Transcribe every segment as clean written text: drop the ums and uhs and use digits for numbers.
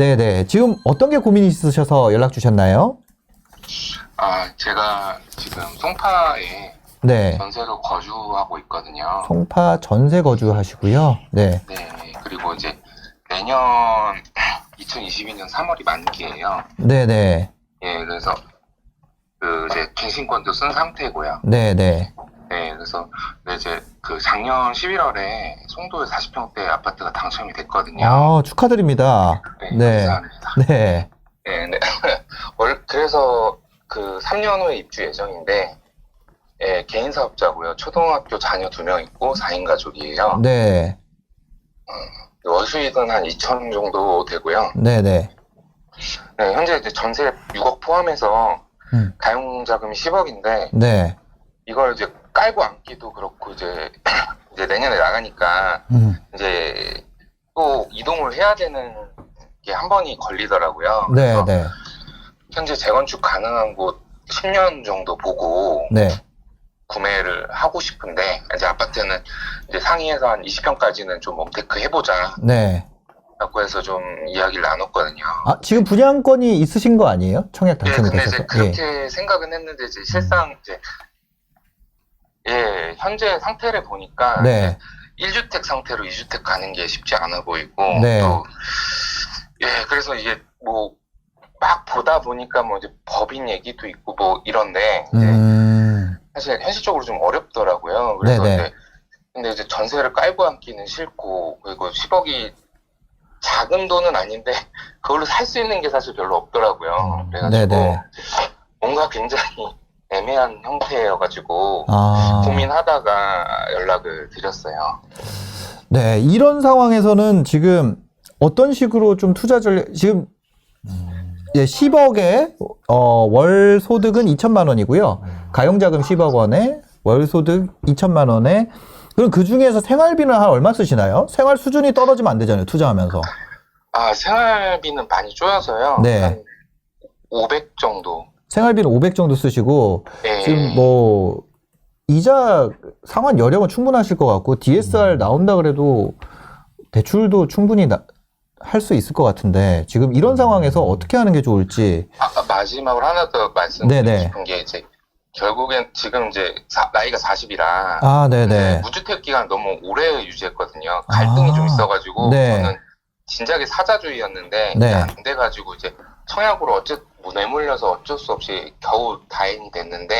네네. 지금 어떤 게 고민이 있으셔서 연락 주셨나요? 제가 지금 송파에 네. 전세로 거주하고 있거든요. 송파 전세 거주하시고요. 네. 네, 그리고 이제 내년 2022년 3월이 만기예요. 네네. 예, 그래서 이제 갱신권도 쓴 상태고요. 네네. 네, 그래서 이제 작년 11월에 송도에 40평대 아파트가 당첨이 됐거든요. 축하드립니다. 네, 네. 감사합니다. 네. 네, 네. 그래서 3년 후에 입주 예정인데, 예, 개인 사업자고요. 초등학교 자녀 2명 있고 4인 가족이에요. 네. 월수익은 한 2천 정도 되고요. 네네. 네, 현재 이제 전세 6억 포함해서 가용자금이 10억인데, 네. 이걸 이제 깔고 앉기도 그렇고, 이제 내년에 나가니까, 이제 또 이동을 해야 되는 게 한 번이 걸리더라고요. 그래서 네네. 현재 재건축 가능한 곳 10년 정도 보고, 네. 구매를 하고 싶은데, 이제 아파트는 이제 상위에서 한 20평까지는 좀 홈테크 해보자. 네. 라고 해서 좀 이야기를 나눴거든요. 지금 분양권이 있으신 거 아니에요? 청약 예, 당첨이 근데 되셔서. 이제 그렇게 생각은 했는데, 이제 실상 이제, 예, 현재 상태를 보니까, 네. 1주택 상태로 2주택 가는 게 쉽지 않아 보이고, 네. 또, 예, 그래서 이게 막 보다 보니까 이제 법인 얘기도 있고 이런데, 사실 현실적으로 좀 어렵더라고요. 그래서 네네. 근데 이제 전세를 깔고 앉기는 싫고, 그리고 10억이 작은 돈은 아닌데, 그걸로 살 수 있는 게 사실 별로 없더라고요. 그래가지고, 네네. 뭔가 굉장히 애매한 형태여가지고, 고민하다가 연락을 드렸어요. 네, 이런 상황에서는 지금 어떤 식으로 좀 투자 전략, 지금 10억에 월 소득은 2천만 원이고요. 가용자금 10억 원에 월 소득 2천만 원에, 그럼 그 중에서 생활비는 한 얼마 쓰시나요? 생활 수준이 떨어지면 안 되잖아요, 투자하면서. 생활비는 많이 쪼여서요. 네. 한 500 정도. 생활비는 500 정도 쓰시고, 네. 지금 이자 상환 여력은 충분하실 것 같고, DSR 나온다 그래도 대출도 충분히 할 수 있을 것 같은데, 지금 이런 상황에서 어떻게 하는 게 좋을지. 마지막으로 하나 더 말씀드리고 싶은 게, 이제 결국엔 지금 이제 나이가 40이라 네네. 무주택 기간 너무 오래 유지했거든요. 갈등이 좀 있어가지고, 네. 저는 진작에 사자주의였는데, 네. 안 돼가지고 이제 청약으로 내몰려서 어쩔 수 없이 겨우 다행이 됐는데,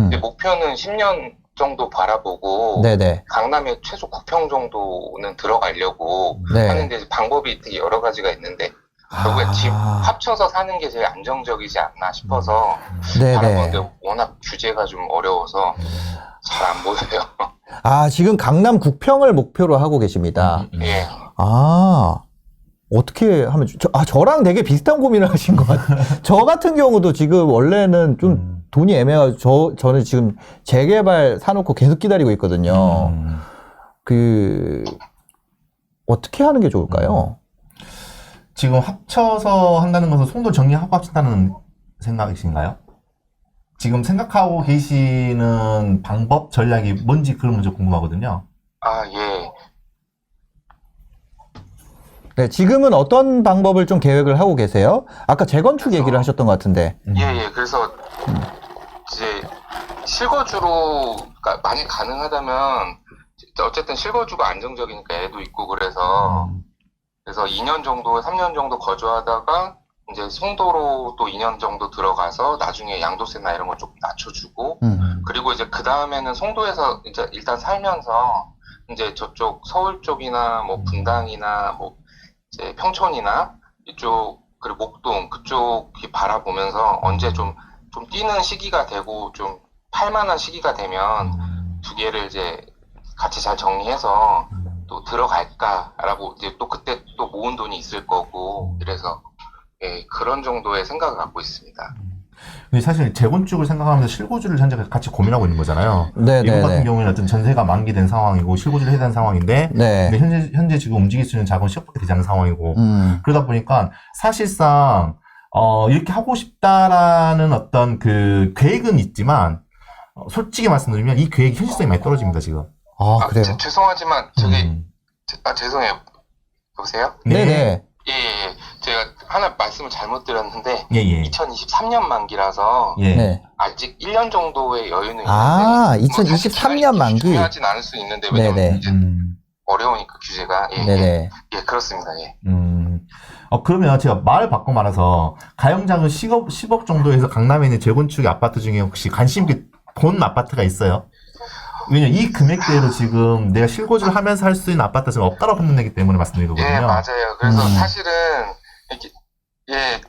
이제 목표는 10년 정도 바라보고, 네네. 강남에 최소 9평 정도는 들어가려고 네. 하는데, 이제 방법이 되게 여러 가지가 있는데, 결국엔 집 합쳐서 사는 게 제일 안정적이지 않나 싶어서 바라보는데, 워낙 규제가 좀 어려워서 잘 안 보여요. 지금 강남 9평을 목표로 하고 계십니다. 예. 어떻게 하면, 저랑 되게 비슷한 고민을 하신 것 같아요. 저 같은 경우도 지금 원래는 좀 돈이 애매해서 저는 지금 재개발 사놓고 계속 기다리고 있거든요. 어떻게 하는 게 좋을까요? 지금 합쳐서 한다는 것은 송도 정리하고 합친다는 생각이신가요? 지금 생각하고 계시는 방법, 전략이 뭔지 그런 먼저 궁금하거든요. 예. 네, 지금은 어떤 방법을 좀 계획을 하고 계세요? 아까 재건축 얘기를 하셨던 것 같은데. 예. 그래서 이제 실거주로, 그러니까 만약 가능하다면, 어쨌든 실거주가 안정적이니까 애도 있고 그래서 2년 정도, 3년 정도 거주하다가 이제 송도로 또 2년 정도 들어가서 나중에 양도세나 이런 거 좀 낮춰주고, 그리고 이제 그 다음에는 송도에서 이제 일단 살면서 이제 저쪽 서울 쪽이나 분당이나 이제 평촌이나 이쪽, 그리고 목동 그쪽이 바라보면서 언제 좀 뛰는 시기가 되고 좀 팔만한 시기가 되면 두 개를 이제 같이 잘 정리해서 또 들어갈까라고, 이제 또 그때 또 모은 돈이 있을 거고, 그래서 그런 정도의 생각을 갖고 있습니다. 근데 사실 재건축을 생각하면서 실거주를 현재 같이 고민하고 있는 거잖아요. 네네. 이번 같은 경우에는 어떤 전세가 만기된 상황이고 실거주를 해야 되는 상황인데, 네. 근데 현재 지금 움직일 수 있는 자금은 10억밖에 되지 않는 상황이고, 그러다 보니까 사실상 이렇게 하고 싶다라는 어떤 그 계획은 있지만, 솔직히 말씀드리면 이 계획이 현실성이 많이 떨어집니다, 지금. 그래요? 죄송하지만 죄송해요. 여보세요? 네네. 예. 제가 하나 말씀을 잘못 드렸는데 예, 예. 2023년 만기라서 예. 네. 아직 1년 정도의 여유는 있는데 아, 뭐 사실 2023년 만기. 중요하진 않을 수 있는데 왜냐면 네네. 이제 어려우니까 규제가 네네. 예, 그렇습니다. 예. 그러면 제가 말을 바꿔 말해서 가용자금 10억 정도에서 강남에 있는 재건축의 아파트 중에 혹시 관심 있게 본 아파트가 있어요? 왜냐면 이 금액대로 지금 내가 실거주를 하면서 할 수 있는 아파트가 지금 없다고 판단되기 때문에 말씀드린 거거든요. 예, 맞아요. 그래서 사실은 이렇게 예,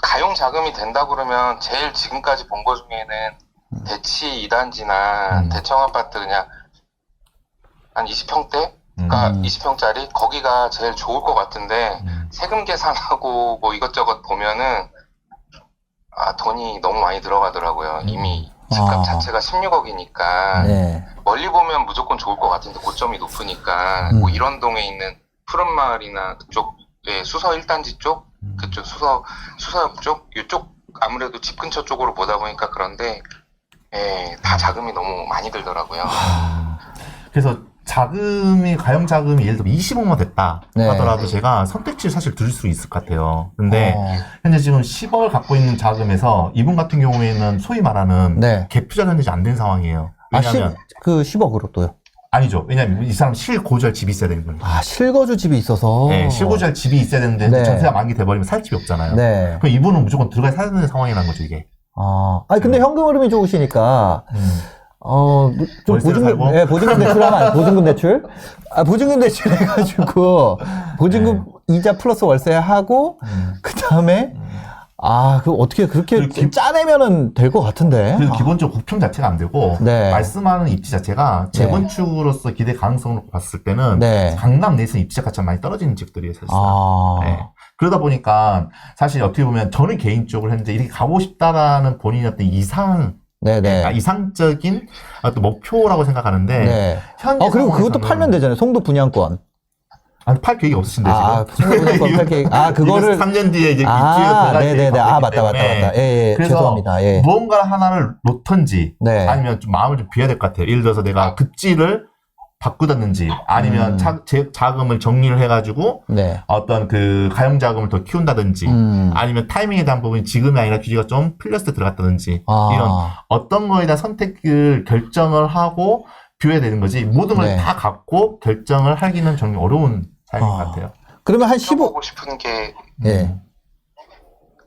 가용 자금이 된다 그러면 제일 지금까지 본 거 중에는 대치 2단지나 대청 아파트 그냥 한 20평대? 그러니까 20평짜리 거기가 제일 좋을 것 같은데 세금 계산하고 뭐 이것저것 보면은 돈이 너무 많이 들어가더라고요. 이미 집값 자체가 16억이니까 네. 멀리 보면 무조건 좋을 것 같은데 고점이 높으니까 뭐 이런동에 있는 푸른마을이나 그쪽 수서 1단지 쪽 그쪽 수서역 쪽 이쪽 아무래도 집 근처 쪽으로 보다 보니까 그런데 다 자금이 너무 많이 들더라고요. 그래서 가용 자금이 예를 들어 20억만 됐다 네. 하더라도 제가 선택지를 사실 드릴 수 있을 것 같아요. 근데 현재 지금 10억을 갖고 있는 자금에서 이분 같은 경우에는 소위 말하는 네. 갭 투자가 현재 안 된 상황이에요. 왜냐하면 그 10억으로 또요? 아니죠. 왜냐하면 이 사람 실거주할 집이 있어야 되는 거예요. 실거주 집이 있어서. 네, 실거주할 집이 있어야 되는데 네. 전세가 만기 돼버리면 살 집이 없잖아요. 네. 그럼 이분은 무조건 들어가야 사야 되는 상황이라는 거죠, 이게. 근데 현금 흐름이 좋으시니까, 좀 월세를 살고? 보증금 대출하면, 보증금 대출? 보증금 대출 해가지고, 보증금 이자 플러스 월세 하고, 그 다음에, 그 어떻게 그렇게 짜내면은 될 것 같은데. 그래서 기본적으로 구평 자체가 안 되고, 네. 말씀하는 입지 자체가 재건축으로서 기대 가능성으로 봤을 때는, 네. 강남 내에서 입지 가치가 많이 떨어지는 지역들이에요, 사실상. 네. 그러다 보니까, 사실 어떻게 보면 저는 개인적으로 현재 이렇게 가고 싶다라는 본인의 어떤 네네. 이상적인 어떤 목표라고 생각하는데, 네. 현재 그리고 그것도 상황에서는- 팔면 되잖아요. 송도 분양권. 팔 계획이 없으신데, 지금. 송도 분양권 팔 계획. 그거를. 3년 뒤에 이제 입주가 들어갈 네네네. 계획이 맞다. 때문에 예, 그래서 죄송합니다. 예. 무언가 하나를 놓던지, 네. 아니면 좀 마음을 좀 비워야 될 것 같아요. 예를 들어서 내가 급지를 바꾸다든지, 아니면 자금을 정리를 해가지고, 네. 어떤 가용 자금을 더 키운다든지, 아니면 타이밍에 대한 부분이 지금이 아니라 규제가 좀 풀렸을 때 들어갔다든지, 이런 어떤 거에 대한 선택을 결정을 하고 비워야 되는 거지, 모든 걸 네. 다 갖고 결정을 하기는 좀 어려운 삶인 것 같아요. 그러면 한 15. 보고 싶은 게 예.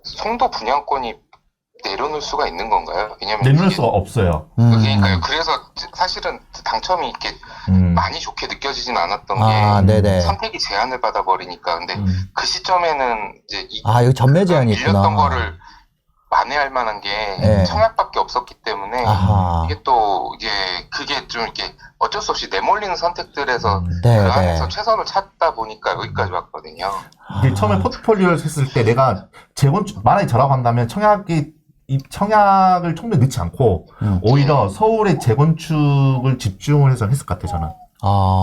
송도 분양권이 내려놓을 수가 있는 건가요? 왜냐면 내놓을 이게- 수가 없어요. 그러니까요. 그래서 사실은 당첨이 이렇게 많이 좋게 느껴지진 않았던 게 네네. 선택이 제한을 받아버리니까. 근데 그 시점에는 이제 여기 전매 제한이 있구나. 밀렸던 거를 만회할 만한 게 네. 청약밖에 없었기 때문에 아하. 이게 또 이제 그게 좀 이렇게 어쩔 수 없이 내몰리는 선택들에서 네, 그 네. 안에서 최선을 찾다 보니까 여기까지 왔거든요. 이게 처음에 포트폴리오를 했을 때 내가 만약에 저라고 한다면 청약을 총무에 넣지 않고 오히려 서울의 재건축을 집중을 해서 했을 것 같아요, 저는.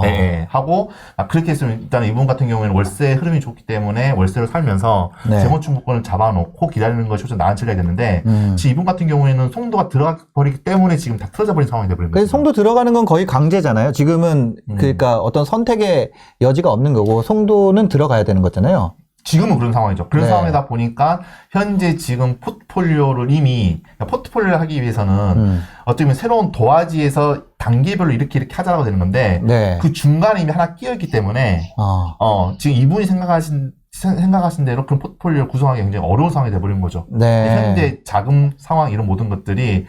네, 하고 그렇게 했으면 일단 이분 같은 경우에는 월세 흐름이 좋기 때문에 월세를 살면서 네. 재건축 물건을 잡아놓고 기다리는 것이 훨씬 나은 처리가 됐는데 지금 이분 같은 경우에는 송도가 들어가 버리기 때문에 지금 다 틀어져 버린 상황이 돼버린 그래서 거죠. 송도 들어가는 건 거의 강제잖아요. 지금은 그러니까 어떤 선택의 여지가 없는 거고 송도는 들어가야 되는 거잖아요. 지금은 그런 상황이죠. 그런 네. 상황이다 보니까 현재 지금 포트폴리오를 이미 포트폴리오를 하기 위해서는 어떻게 보면 새로운 도화지에서 단계별로 이렇게 하자라고 되는 건데 네. 그 중간에 이미 하나 끼어있기 때문에 지금 이분이 생각하신 대로 그런 포트폴리오를 구성하기 굉장히 어려운 상황이 돼버린 거죠. 네. 현재 자금 상황 이런 모든 것들이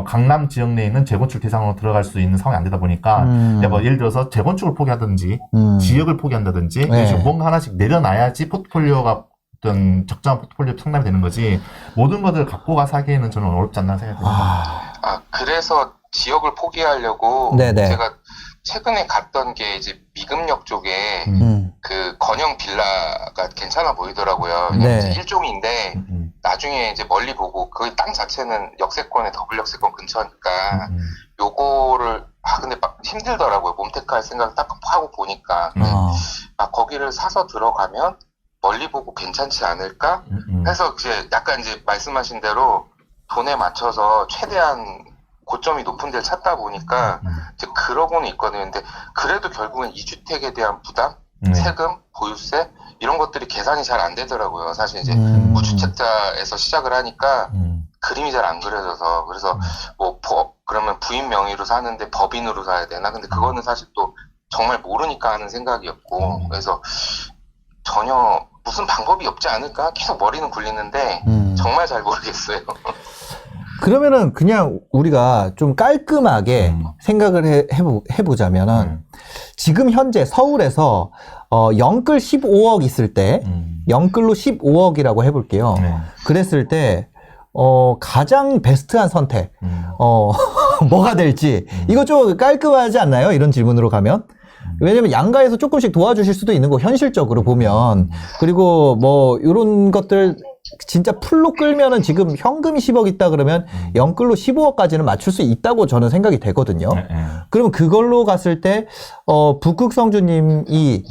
강남 지역 내에 있는 재건축 대상으로 들어갈 수 있는 상황이 안 되다 보니까 뭐 예를 들어서 재건축을 포기하든지 지역을 포기한다든지 네. 이런 뭔가 하나씩 내려놔야지 포트폴리오가 어떤 적정한 포트폴리오 상담이 되는 거지 모든 것들을 갖고 가서 하기에는 저는 어렵지 않나 생각이 듭니다. 그래서 지역을 포기하려고 네네. 제가 최근에 갔던 게 이제 미금역 쪽에 그 건영 빌라가 괜찮아 보이더라고요. 네. 이제 일종인데 나중에 이제 멀리 보고 그 땅 자체는 역세권에 더블 역세권 근처니까 요거를 근데 막 힘들더라고요. 몸테크할 생각을 딱 하고 보니까 거기를 사서 들어가면 멀리 보고 괜찮지 않을까 해서 이제 약간 이제 말씀하신 대로 돈에 맞춰서 최대한 고점이 높은 데를 찾다 보니까 이제 그러고는 있거든요. 근데 그래도 결국은 2주택에 대한 부담, 세금, 보유세 이런 것들이 계산이 잘 안 되더라고요. 사실 이제 무주택자에서 시작을 하니까 그림이 잘 안 그려져서 그래서 뭐 그러면 부인 명의로 사는데 법인으로 사야 되나? 근데 그거는 사실 또 정말 모르니까 하는 생각이었고 그래서 전혀 무슨 방법이 없지 않을까? 계속 머리는 굴리는데 정말 잘 모르겠어요. 그러면은 그냥 우리가 좀 깔끔하게 생각을 해보자면은 지금 현재 서울에서 영끌 15억 있을 때 영끌로 15억이라고 해볼게요. 그랬을 때 가장 베스트한 선택 뭐가 될지 이거 좀 깔끔하지 않나요? 이런 질문으로 가면 왜냐면 양가에서 조금씩 도와주실 수도 있는 거 현실적으로 보면 그리고 뭐 이런 것들 진짜 풀로 끌면은 지금 현금이 10억 있다 그러면 영끌로 15억까지는 맞출 수 있다고 저는 생각이 되거든요. 그러면 그걸로 갔을 때 북극성주님이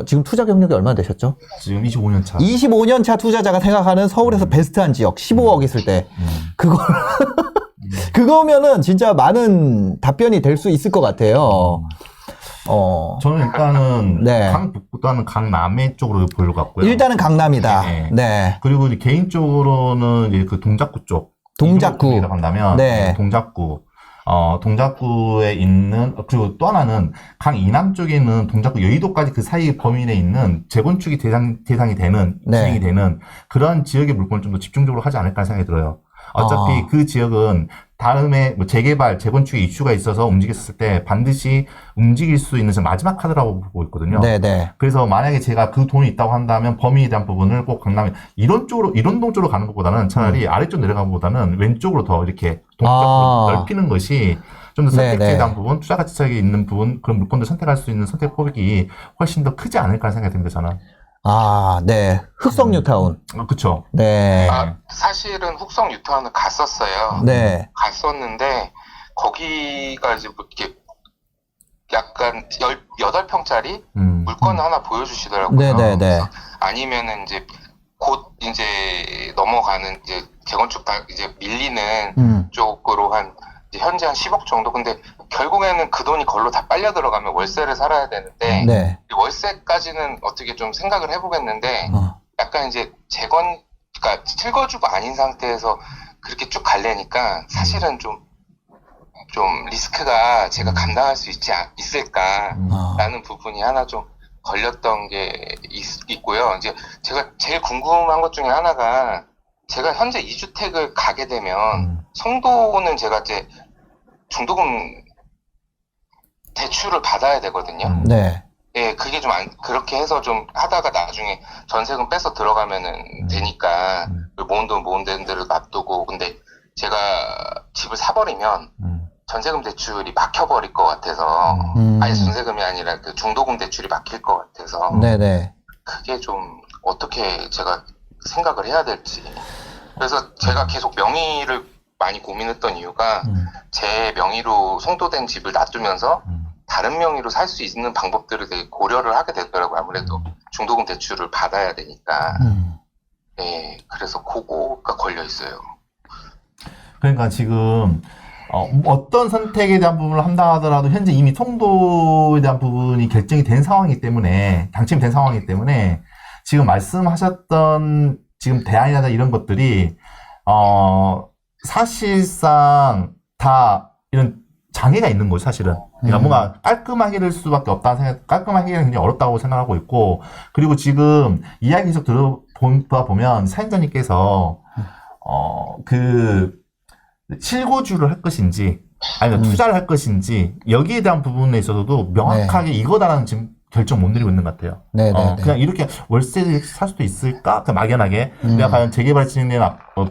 지금 투자 경력이 얼마나 되셨죠? 지금 25년 차. 25년 차 투자자가 생각하는 서울에서 베스트한 지역 15억 있을 때 그거면은 진짜 많은 답변이 될 수 있을 것 같아요. 저는 일단은 네. 강북보다는 강남의 쪽으로 보려고 같고요. 일단은 강남이다. 네. 네. 그리고 이제 개인적으로는 이제 그 동작구 쪽. 동작구. 이라고 한다면 네. 동작구. 동작구에 있는 그리고 또 하나는 강 이남 쪽에 있는 동작구 여의도까지 그 사이 범위 내에 있는 재건축이 대상이 되는 네. 진행이 되는 그런 지역의 물건을 좀 더 집중적으로 하지 않을까 생각이 들어요. 어차피 그 지역은 다음에 뭐 재개발, 재건축에 이슈가 있어서 움직였을 때 반드시 움직일 수 있는 마지막 카드라고 보고 있거든요. 네네. 그래서 만약에 제가 그 돈이 있다고 한다면 범위에 대한 부분을 꼭 강남에 이런 동 쪽으로 가는 것보다는 차라리 아래쪽 내려가는 것보다는 왼쪽으로 더 이렇게 동작으로 넓히는 것이 좀 더 선택지에 대한 부분, 투자 가치에 있는 부분, 그런 물건들 선택할 수 있는 선택 폭이 훨씬 더 크지 않을까 생각이 듭니다, 저는. 네. 흑성 뉴타운. 그쵸. 네. 사실은 흑성 뉴타운을 갔었어요. 네. 갔었는데 거기가 이제 뭐 이렇게 약간 8평짜리 물건 하나 보여주시더라고요. 네네네. 그래서 아니면은 이제 곧 이제 넘어가는 이제 재건축 이제 밀리는 쪽으로 이제 현재 한 10억 정도. 근데 결국에는 그 돈이 걸로 다 빨려 들어가면 월세를 살아야 되는데 네. 월세까지는 어떻게 좀 생각을 해보겠는데 약간 이제 그러니까 실거주가 아닌 상태에서 그렇게 쭉 갈래니까 사실은 좀 리스크가 제가 감당할 수 있을까라는 부분이 하나 좀 걸렸던 게 있고요. 이제 제가 제일 궁금한 것 중에 하나가 제가 현재 2주택을 가게 되면 송도는 제가 이제 중도금 대출을 받아야 되거든요. 네. 예, 그게 좀 그렇게 해서 좀 하다가 나중에 전세금 빼서 들어가면은 되니까 모은 돈들을 놔두고 근데 제가 집을 사버리면 전세금 대출이 막혀버릴 것 같아서 아니 전세금이 아니라 그 중도금 대출이 막힐 것 같아서 네네. 그게 좀 어떻게 제가 생각을 해야 될지 그래서 제가 계속 명의를 많이 고민했던 이유가 제 명의로 송도된 집을 놔두면서 다른 명의로 살 수 있는 방법들을 되게 고려를 하게 되더라고요. 아무래도 중도금 대출을 받아야 되니까. 네, 그래서 그거가 걸려 있어요. 그러니까 지금 어떤 선택에 대한 부분을 한다 하더라도 현재 이미 송도에 대한 부분이 결정이 된 상황이기 때문에 당첨이 된 상황이기 때문에 지금 말씀하셨던 지금 대안이나 이런 것들이 사실상 다 이런 장애가 있는 거죠, 사실은. 그러니까 뭔가 깔끔하게 될 수밖에 없다는 깔끔하게 하기가 굉장히 어렵다고 생각하고 있고, 그리고 지금 이야기 계속 들어보다 보면 사연자님께서, 실거주를 할 것인지, 아니면 투자를 할 것인지, 여기에 대한 부분에 있어서도 명확하게 이거다라는 지금 결정 못 내리고 있는 것 같아요. 그냥 이렇게 월세를 살 수도 있을까? 그냥 막연하게. 내가 과연 재개발 진행된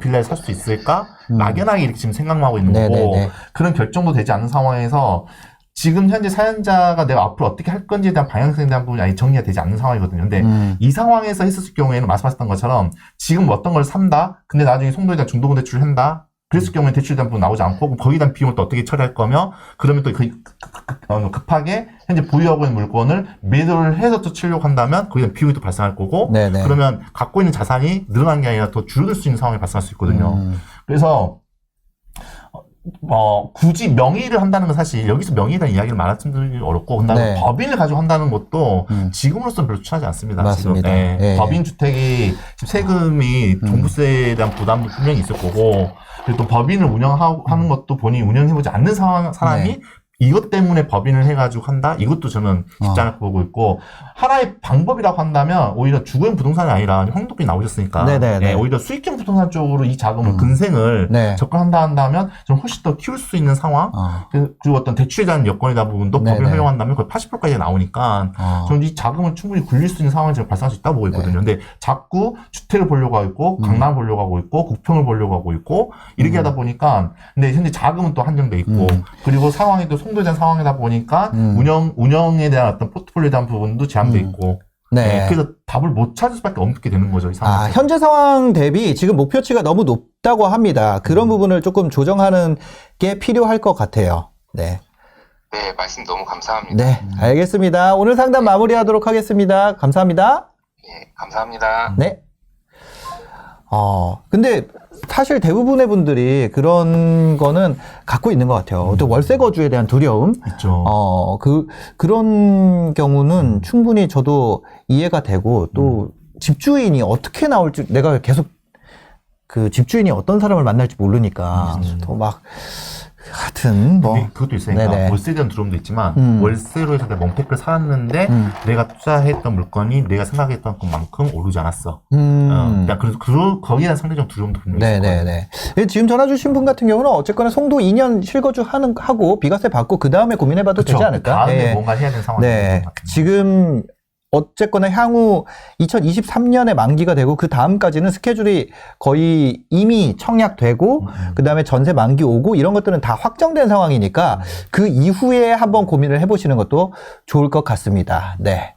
빌라를 살 수도 있을까? 막연하게 이렇게 지금 생각만 하고 있는 거고, 그런 결정도 되지 않은 상황에서 지금 현재 사연자가 내가 앞으로 어떻게 할 건지에 대한 방향성에 대한 부분이 아직 정리가 되지 않는 상황이거든요. 근데 이 상황에서 했었을 경우에는 말씀하셨던 것처럼 지금 어떤 걸 산다? 근데 나중에 송도에 대한 중도금 대출을 한다? 그랬을 경우에 대출에 대한 부분 나오지 않고 거기에 대한 비용을 또 어떻게 처리할 거며 그러면 또 급하게 현재 보유하고 있는 물건을 매도를 해서 또 치려고 한다면 거기에 대한 비용이 또 발생할 거고 그러면 갖고 있는 자산이 늘어나는 게 아니라 더 줄어들 수 있는 상황이 발생할 수 있거든요. 그래서 굳이 명의를 한다는 건 사실 여기서 명의라는 이야기를 말씀드리기 어렵고 그다음에 네. 법인을 가지고 한다는 것도 지금으로서는 별로 추하지 않습니다. 맞습니다. 지금. 예. 법인 주택이 지금 세금이 종부세에 대한 부담도 분명히 있을 거고 그리고 또 법인을 운영하는 것도 본인이 운영해보지 않는 사람이 네. 이것 때문에 법인을 해가지고 한다? 이것도 저는 쉽지 않게 보고 있고 하나의 방법이라고 한다면 오히려 주거용 부동산이 아니라 황독이 나오셨으니까 네네네. 오히려 수익형 부동산 쪽으로 이 자금을 근생을 네. 접근한다 한다면 좀 훨씬 더 키울 수 있는 상황 그리고 어떤 대출에 대한 여건이다 부분도 네네. 법을 활용한다면 거의 80%까지 나오니까 저는 이 자금을 충분히 굴릴 수 있는 상황이 지금 발생할 수 있다고 보고 있거든요. 근데 자꾸 주택을 보려고 하고 있고 강남을 보려고 하고 있고 국평을 보려고 하고 있고 이렇게 하다 보니까 근데 현재 자금은 또 한정돼 있고 그리고 상황이 또 송도된 상황이다 보니까 운영에 대한 어떤 포트폴리오에 대한 부분도 제한돼 있고 네. 그래서 답을 못 찾을 수밖에 없게 되는 거죠. 이 상황에서. 현재 상황 대비 지금 목표치가 너무 높다고 합니다. 그런 부분을 조금 조정하는 게 필요할 것 같아요. 네. 네, 말씀 너무 감사합니다. 네, 알겠습니다. 오늘 상담 마무리하도록 하겠습니다. 감사합니다. 예, 감사합니다. 네. 근데 사실 대부분의 분들이 그런 거는 갖고 있는 것 같아요. 또 월세 거주에 대한 두려움. 있죠. 그런 경우는 충분히 저도 이해가 되고 또 집주인이 어떻게 나올지 내가 계속 그 집주인이 어떤 사람을 만날지 모르니까 또 막 하여튼 뭐 근데 그것도 있으니까 네네. 월세에 대한 두려움도 있지만 월세로 해서 내가 멍테크를 살았는데 내가 투자했던 물건이 내가 생각했던 것만큼 오르지 않았어. 그래서 거기에 대한 상대적 두려움도 분명히 있을 거예요. 네네네. 지금 전화 주신 분 같은 경우는 어쨌거나 송도 2년 실거주 하고 비과세 받고 그 다음에 고민해봐도 되지 않을까? 다음에 뭔가 해야 되는 상황이 네. 지금 어쨌거나 향후 2023년에 만기가 되고 그 다음까지는 스케줄이 거의 이미 청약되고 그 다음에 전세 만기 오고 이런 것들은 다 확정된 상황이니까 그 이후에 한번 고민을 해보시는 것도 좋을 것 같습니다. 네.